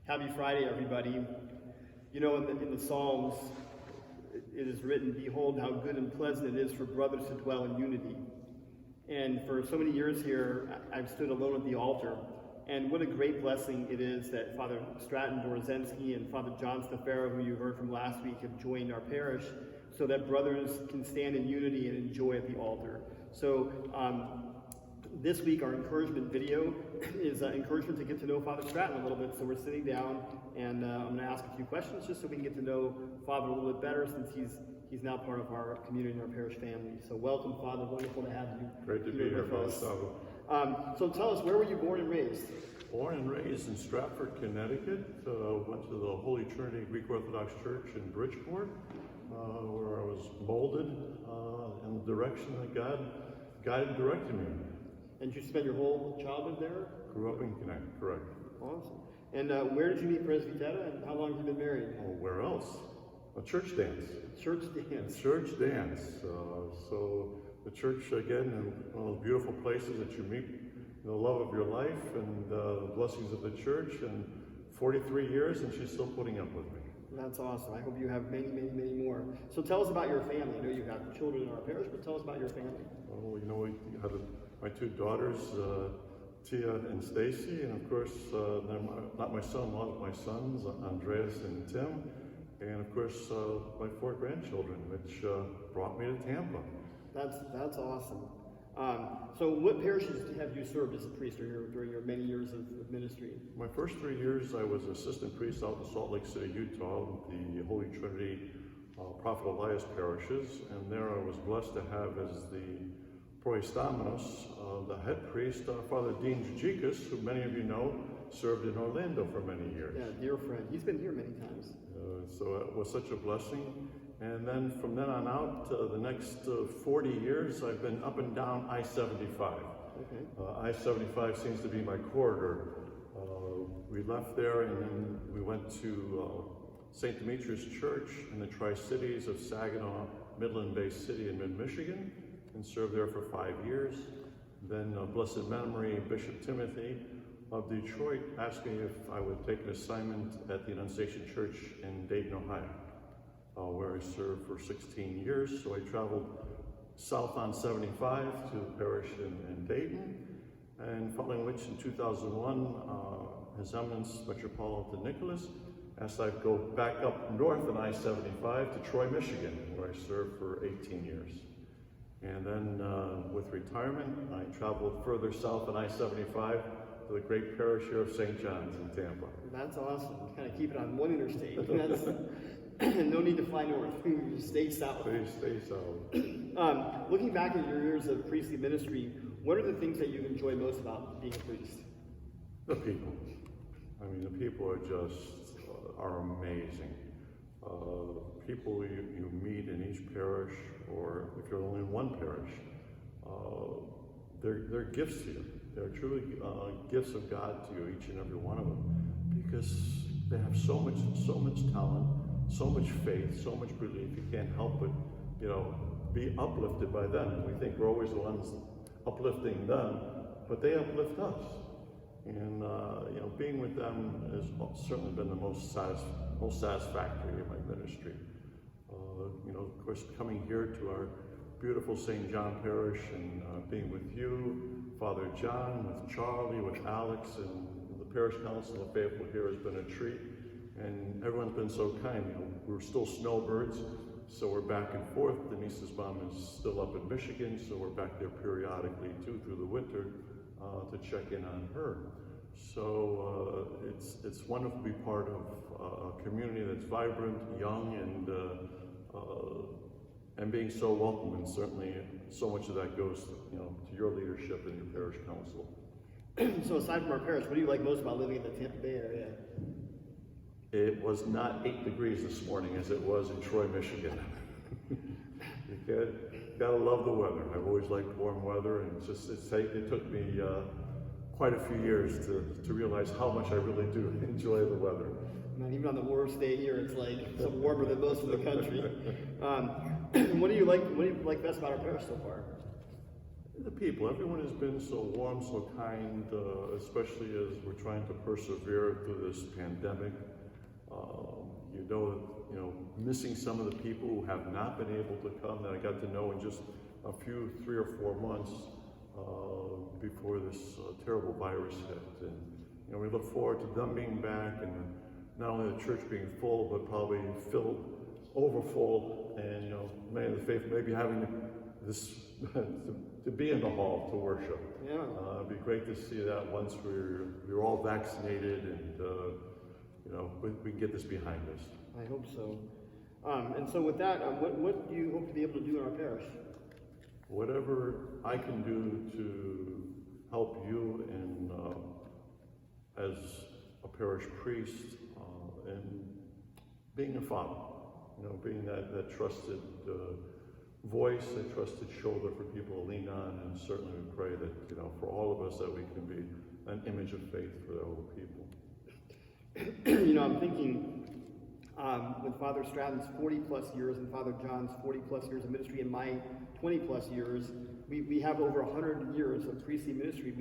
Happy Friday, everybody. You know, in the Psalms, it is written, "Behold, how good and pleasant it is for brothers to dwell in unity." And for so many years here, I've stood alone at the altar. And what a great blessing it is that Father Stratton Dorozenski and Father John Stafaro, who you heard from last week, have joined our parish so that brothers can stand in unity and enjoy at the altar. So this week, our encouragement video is encouragement to get to know Father Stratton a little bit. So we're sitting down, and I'm going to ask a few questions just so we can get to know Father a little bit better, since he's now part of our community and our parish family. So welcome, Father. Wonderful to have you. Great to be here, Father Savo. So tell us, where were you born and raised? Born and raised in Stratford, Connecticut. Went to the Holy Trinity Greek Orthodox Church in Bridgeport, where I was molded in the direction that God guided and directed me. And you spent your whole childhood there? Grew up in Connecticut, correct. Awesome. And where did you meet Presbytera, and how long have you been married? Oh, where else? A church dance. Church dance. Church dance. So the church, again, one of those beautiful places that you meet the love of your life and the blessings of the church. And 43 years, and she's still putting up with me. That's awesome. I hope you have many, many, many more. So tell us about your family. I know you have children in our parish, but tell us about your family. Well, you know, we have my two daughters, Tia and Stacy, and of course, not my son-in-law, but my sons, Andreas and Tim, and of course, my 4 grandchildren, which brought me to Tampa. That's awesome. So what parishes have you served as a priest during your many years of ministry? My first 3 years, I was assistant priest out in Salt Lake City, Utah, the Holy Trinity Prophet Elias parishes, and there I was blessed to have as the Proestamenos, the head priest, Father Dean Gigikas, who many of you know, served in Orlando for many years. Yeah, dear friend. He's been here many times. So it was such a blessing. And then from then on out, the next 40 years, I've been up and down I-75. Okay. I-75 seems to be my corridor. We left there and then we went to St. Demetrius Church in the Tri-Cities of Saginaw, Midland-based city in mid-Michigan, and served there for 5 years. Then Blessed Memory Bishop Timothy of Detroit asked me if I would take an assignment at the Annunciation Church in Dayton, Ohio, where I served for 16 years. So I traveled south on 75 to the parish in Dayton, and following which in 2001, His Eminence Metropolitan Nicholas asked I go back up north on I-75 to Troy, Michigan, where I served for 18 years. And then with retirement, I traveled further south on I-75 to the great parish here of St. John's in Tampa. That's awesome. Kind of keep it on one interstate. No need to fly north. Just stay south. Stay south. Looking back at your years of priestly ministry, what are the things that you enjoy most about being a priest? The people. I mean, the people are just are amazing. People you meet in each parish, or if you're only in one parish, they're gifts to you. They're truly gifts of God to you, each and every one of them, because they have so much talent, so much faith, so much belief. You can't help but, be uplifted by them. We think we're always the ones uplifting them, but they uplift us. And being with them has certainly been the most satisfactory in my ministry. Of course, coming here to our beautiful St. John Parish and being with you, Father John, with Charlie, with Alex, and the Parish Council of the Faithful here has been a treat. And everyone's been so kind. We're still snowbirds, so we're back and forth. Denise's mom is still up in Michigan, so we're back there periodically too through the winter to check in on her. So it's wonderful to be part of a community that's vibrant, young, and being so welcome, and certainly so much of that goes to your leadership and your parish council. So aside from our parish, what do you like most about living in the Tampa Bay area? It was not 8 degrees this morning as it was in Troy, Michigan. You gotta love the weather. I've always liked warm weather, and it took me quite a few years to realize how much I really do enjoy the weather. Man, even on the warmest day here, it's warmer than most of the country. What do you like best about our parish so far? The people, everyone has been so warm, so kind, especially as we're trying to persevere through this pandemic. Missing some of the people who have not been able to come that I got to know in just a few, 3 or 4 months before this terrible virus hit. And we look forward to them being back, and not only the church being full, but probably filled, over full, and many of the faith maybe having this to be in the hall to worship. Yeah. It'd be great to see that once we're all vaccinated, and we can get this behind us. I hope so. And so with that, what do you hope to be able to do in our parish? Whatever I can do to help you and as a parish priest and being a father, being that trusted voice, that trusted shoulder for people to lean on, and certainly we pray that, for all of us, that we can be an image of faith for our people. I'm thinking with Father Stratton's 40 plus years and Father John's 40 plus years of ministry and my 20 plus years, we have over 100 years of priestly ministry.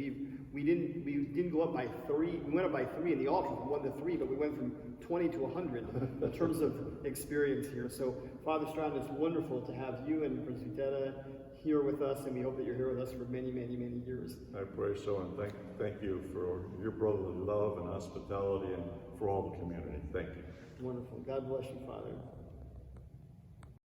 We didn't go up by 3. We went up by 3 in the altar from 1 to 3, but we went from 20 to 100 in terms of experience here. So Father Stratton, it's wonderful to have you and Presbytera here with us, and we hope that you're here with us for many, many, many years. I pray so, and thank you for your brotherly love and hospitality, and for all the community. Thank you. Wonderful. God bless you, Father.